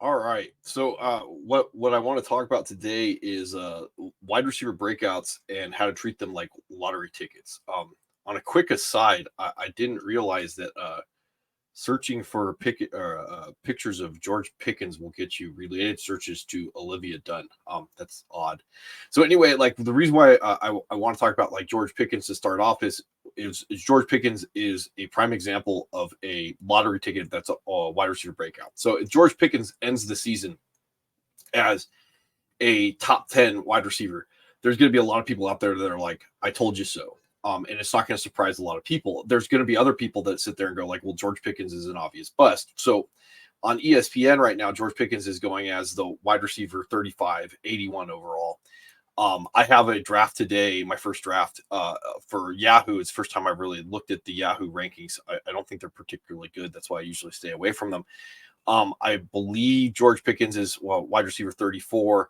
All right. So what I want to talk about today is wide receiver breakouts and how to treat them like lottery tickets. On a quick aside, I didn't realize that searching for pictures of George Pickens will get you related searches to Olivia Dunn. That's odd. So anyway, like the reason why I want to talk about like George Pickens to start off is George Pickens is a prime example of a lottery ticket that's a wide receiver breakout. So if George Pickens ends the season as a top 10 wide receiver, there's going to be a lot of people out there that are like, I told you so. And it's not going to surprise a lot of people. There's going to be other people that sit there and go like, well, George Pickens is an obvious bust. So on ESPN right now, George Pickens is going as the wide receiver 35, 81 overall. I have a draft today, my first draft for Yahoo. It's the first time I've really looked at the Yahoo rankings. I don't think they're particularly good. That's why I usually stay away from them. I believe George Pickens is wide receiver 34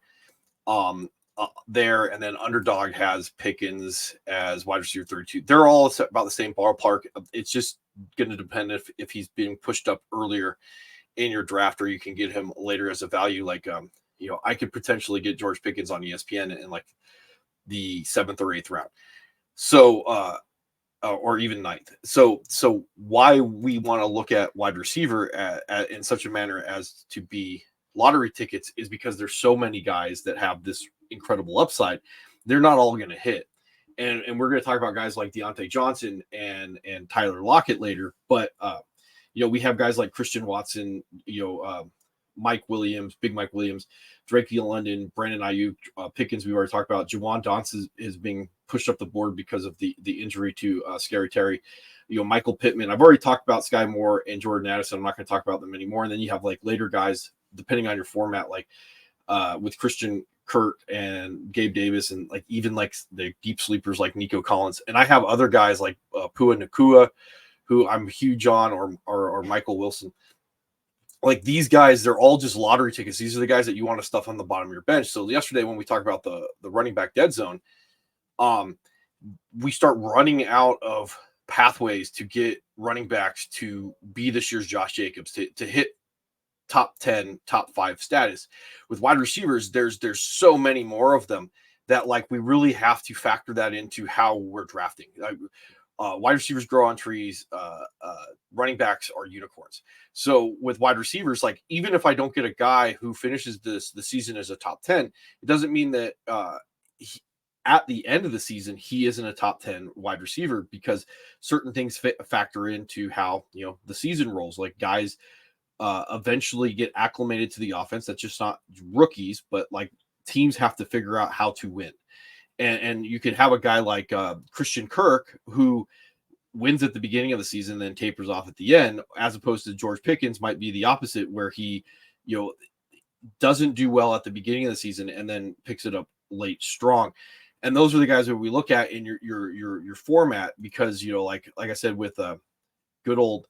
there, and then Underdog has Pickens as wide receiver 32. They're all about the same ballpark. It's just going to depend if he's being pushed up earlier in your draft, or you can get him later as a value. Like, I could potentially get George Pickens on ESPN in like the 7th or 8th round. So, or even 9th. So why we want to look at wide receiver in such a manner as to be lottery tickets is because there's so many guys that have this incredible upside. They're not all going to hit. And we're going to talk about guys like Deontay Johnson and Tyler Lockett later. But, we have guys like Christian Watson, Mike Williams, Big Mike Williams, Drake London, Brandon Ayuk, Pickens, we already talked about. Jawan Dance is being pushed up the board because of the injury to Scary Terry. Michael Pittman. I've already talked about Sky Moore and Jordan Addison. I'm not going to talk about them anymore. And then you have like later guys, depending on your format, like with Christian Kirk and Gabe Davis, and like even like the deep sleepers like Nico Collins. And I have other guys like Pua Nakua, who I'm huge on, or Michael Wilson. Like these guys, they're all just lottery tickets. These are the guys that you want to stuff on the bottom of your bench. So yesterday when we talked about the running back dead zone, we start running out of pathways to get running backs to be this year's Josh Jacobs, to hit top 10, top 5 status. With wide receivers, there's so many more of them that like we really have to factor that into how we're drafting. Wide receivers grow on trees. Running backs are unicorns. So with wide receivers, like even if I don't get a guy who finishes the season as a top 10, it doesn't mean that at the end of the season he isn't a top 10 wide receiver, because certain things factor into how the season rolls. Like guys eventually get acclimated to the offense. That's just not rookies, but like teams have to figure out how to win. And you could have a guy like Christian Kirk who wins at the beginning of the season, then tapers off at the end, as opposed to George Pickens might be the opposite, where he, doesn't do well at the beginning of the season and then picks it up late strong. And those are the guys that we look at in your format, because, like I said, with good old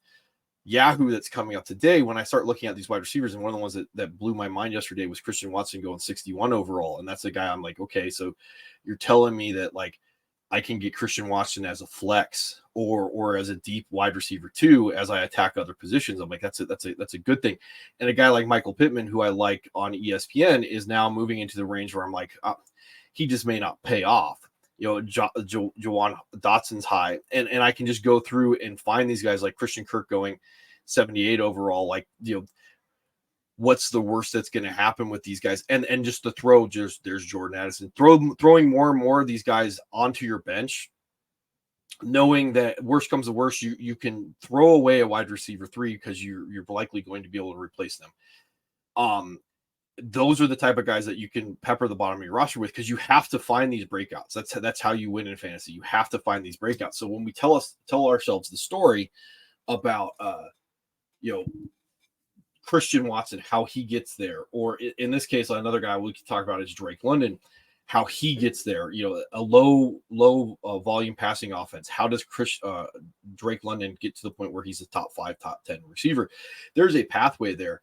Yahoo that's coming up today, when I start looking at these wide receivers, and one of the ones that blew my mind yesterday was Christian Watson going 61 overall. And that's a guy I'm like, okay, so you're telling me that like I can get Christian Watson as a flex or as a deep wide receiver too, as I attack other positions. I'm like, that's a good thing. And a guy like Michael Pittman, who I like on ESPN, is now moving into the range where I'm like, he just may not pay off. Jawan Dotson's high, and I can just go through and find these guys like Christian Kirk going 78 overall. Like, what's the worst that's going to happen with these guys? And just to throw, there's Jordan Addison, throwing more and more of these guys onto your bench, knowing that worst comes to worst, you can throw away a wide receiver 3 because you're likely going to be able to replace them. Those are the type of guys that you can pepper the bottom of your roster with, because you have to find these breakouts. That's how you win in fantasy. You have to find these breakouts. So when we tell ourselves the story about Christian Watson, how he gets there, or in this case, another guy we could talk about is Drake London, how he gets there. A low volume passing offense. How does Drake London get to the point where he's a top 5, top 10 receiver? There's a pathway there.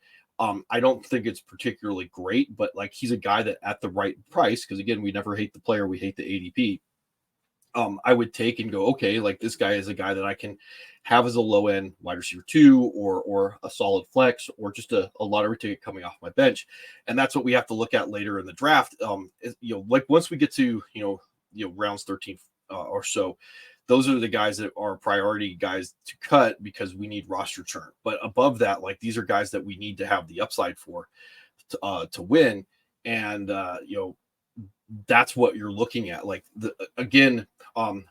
I don't think it's particularly great, but like he's a guy that at the right price, because again, we never hate the player, we hate the ADP. I would take and go, okay, like this guy is a guy that I can have as a low end wide receiver 2 or a solid flex or just a lottery ticket coming off my bench. And that's what we have to look at later in the draft. Like once we get to, rounds 13 or so, those are the guys that are priority guys to cut because we need roster churn. But above that, like these are guys that we need to have the upside for to win. And, that's what you're looking at. Like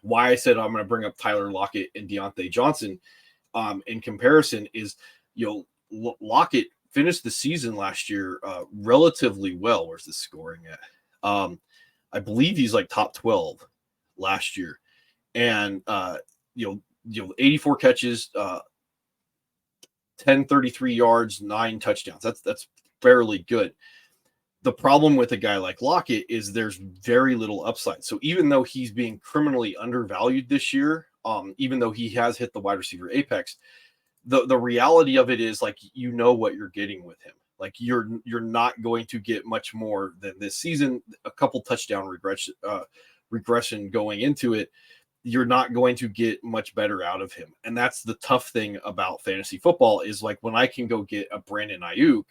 why I said I'm going to bring up Tyler Lockett and Deontay Johnson in comparison is, Lockett finished the season last year relatively well. Where's the scoring at? I believe he's like top 12 last year. And, 84 catches, 1033 yards, 9 touchdowns. That's fairly good. The problem with a guy like Lockett is there's very little upside. So even though he's being criminally undervalued this year, even though he has hit the wide receiver apex, the reality of it is like what you're getting with him. Like you're not going to get much more than this season. A couple touchdown regression going into it. You're not going to get much better out of him. And that's the tough thing about fantasy football is like when I can go get a Brandon Ayuk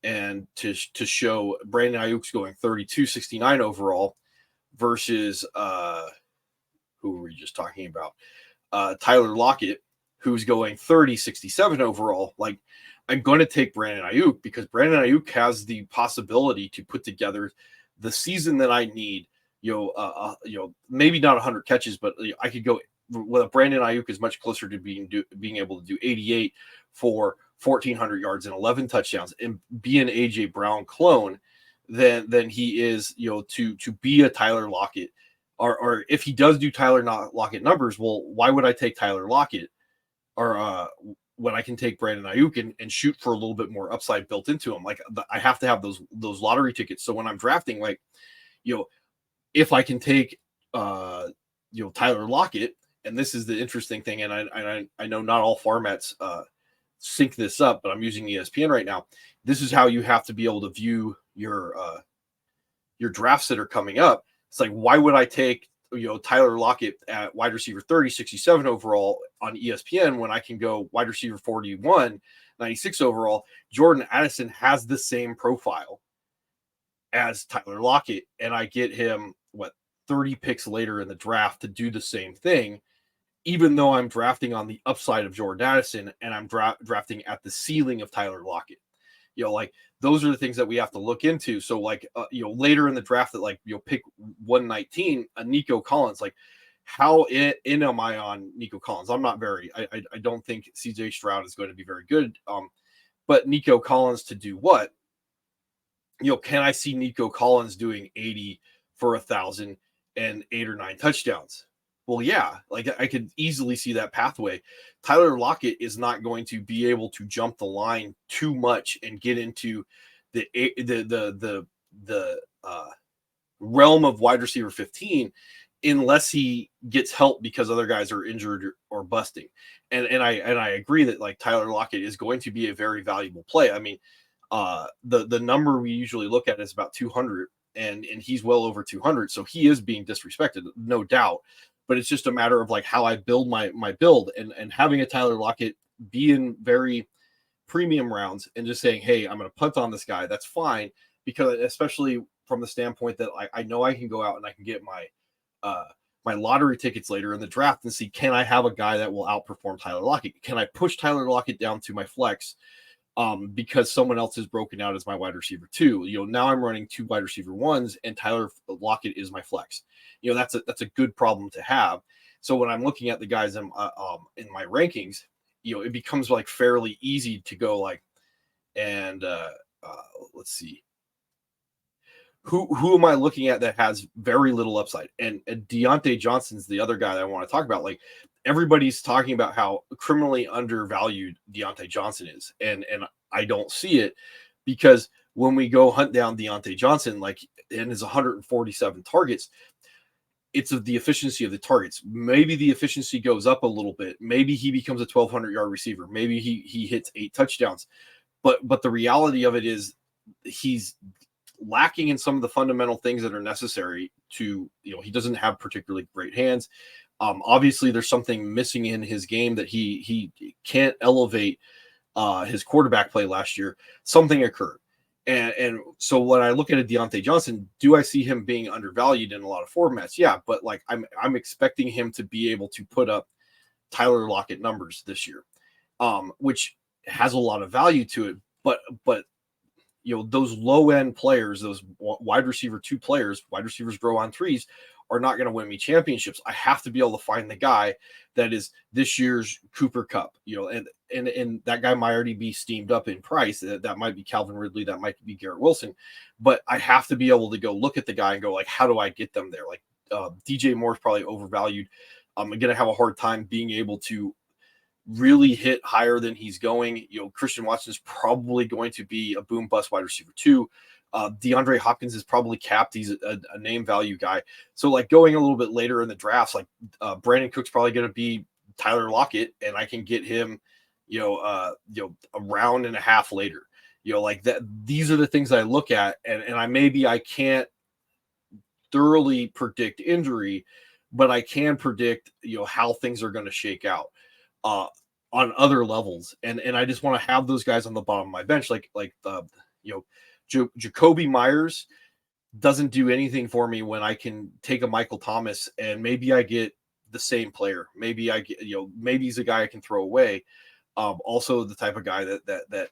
and to show Brandon Ayuk's going 32-69 overall versus who were we just talking about? Tyler Lockett, who's going 30-67 overall. Like I'm going to take Brandon Ayuk because Brandon Ayuk has the possibility to put together the season that I need. Maybe not 100 catches, but I could go with Brandon Ayuk is much closer to being able to do 88 for 1,400 yards and 11 touchdowns and be an AJ Brown clone than he is, to be a Tyler Lockett. Or if he does do Tyler Lockett numbers, well, why would I take Tyler Lockett or when I can take Brandon Ayuk and shoot for a little bit more upside built into him? Like I have to have those lottery tickets. So when I'm drafting, like, if I can take Tyler Lockett, and this is the interesting thing, and I know not all formats sync this up, but I'm using ESPN right now. This is how you have to be able to view your drafts that are coming up. It's like, why would I take Tyler Lockett at wide receiver 30, 67 overall on ESPN when I can go wide receiver 41, 96 overall? Jordan Addison has the same profile as Tyler Lockett, and I get him 30 picks later in the draft to do the same thing, even though I'm drafting on the upside of Jordan Addison and I'm drafting at the ceiling of Tyler Lockett. Like those are the things that we have to look into. So like, later in the draft that pick 119, Nico Collins, like how in am I on Nico Collins? I'm not very, I don't think CJ Stroud is going to be very good. But Nico Collins to do what? Can I see Nico Collins doing 80 for 1,000 and 8 or 9 touchdowns? Well, yeah, like I could easily see that pathway. Tyler Lockett is not going to be able to jump the line too much and get into the realm of wide receiver 15 unless he gets help because other guys are injured or busting. And I agree that like Tyler Lockett is going to be a very valuable play. I mean, the number we usually look at is about 200, and he's well over 200, so he is being disrespected, no doubt. But it's just a matter of like how I build my build, and having a Tyler Lockett be in very premium rounds and just saying, hey, I'm going to punt on this guy. That's fine, because especially from the standpoint that I know I can go out and I can get my lottery tickets later in the draft and see, can I have a guy that will outperform Tyler Lockett? Can I push Tyler Lockett down to my flex because someone else is broken out as my wide receiver 2? Now I'm running 2 wide receiver 1s and Tyler Lockett is my flex. That's a good problem to have. So when I'm looking at the guys in my rankings, it becomes like fairly easy to go like, and let's see. Who am I looking at that has very little upside? And Deontay Johnson's the other guy that I want to talk about. Like everybody's talking about how criminally undervalued Deontay Johnson is. And I don't see it, because when we go hunt down Deontay Johnson, like in his 147 targets, it's of the efficiency of the targets. Maybe the efficiency goes up a little bit. Maybe he becomes a 1,200 yard receiver. Maybe he hits 8 touchdowns. But the reality of it is he's lacking in some of the fundamental things that are necessary to, he doesn't have particularly great hands. Obviously, there's something missing in his game that he can't elevate his quarterback play last year. Something occurred. And so when I look at a Deontay Johnson, do I see him being undervalued in a lot of formats? Yeah, but like I'm expecting him to be able to put up Tyler Lockett numbers this year, which has a lot of value to it. But those low end players, those wide receiver 2 players, wide receivers grow on trees, are not going to win me championships. I have to be able to find the guy that is this year's Cooper Kupp, and that guy might already be steamed up in price. That might be Calvin Ridley, that might be Garrett Wilson, but I have to be able to go look at the guy and go like, how do I get them there? Like DJ Moore is probably overvalued. I'm going to have a hard time being able to really hit higher than he's going. Christian Watson is probably going to be a boom bust wide receiver 2. DeAndre Hopkins is probably capped. He's a name value guy. So like going a little bit later in the drafts, like Brandon Cook's probably going to be Tyler Lockett, and I can get him, a round and a half later. Like that. These are the things I look at, and I can't thoroughly predict injury, but I can predict how things are going to shake out on other levels, and I just want to have those guys on the bottom of my bench, like Jacoby Myers doesn't do anything for me when I can take a Michael Thomas and maybe I get the same player. Maybe I get, maybe he's a guy I can throw away. Also the type of guy that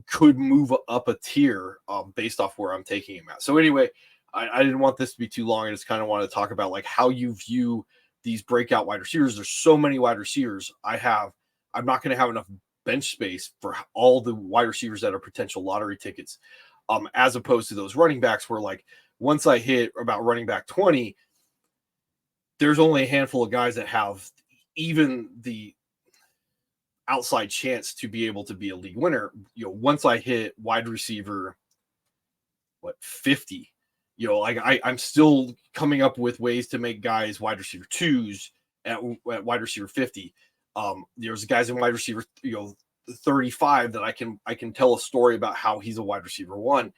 could move up a tier based off where I'm taking him at. So anyway, I didn't want this to be too long. I just kind of want to talk about like how you view these breakout wide receivers. There's so many wide receivers I'm not going to have enough bench space for all the wide receivers that are potential lottery tickets, as opposed to those running backs where like once I hit about running back 20, there's only a handful of guys that have even the outside chance to be able to be a league winner. Once I hit wide receiver 50, I'm still coming up with ways to make guys wide receiver 2s at wide receiver 50. There's guys in wide receiver 35 that I can tell a story about how he's a wide receiver 1,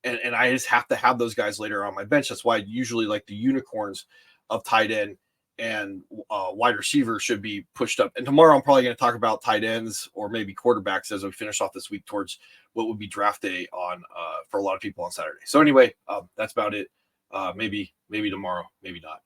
and I just have to have those guys later on my bench. That's why I usually like the unicorns of tight end and wide receiver should be pushed up. And tomorrow I'm probably going to talk about tight ends or maybe quarterbacks as we finish off this week towards what would be draft day on for a lot of people on Saturday. So anyway, that's about it. Maybe tomorrow, maybe not.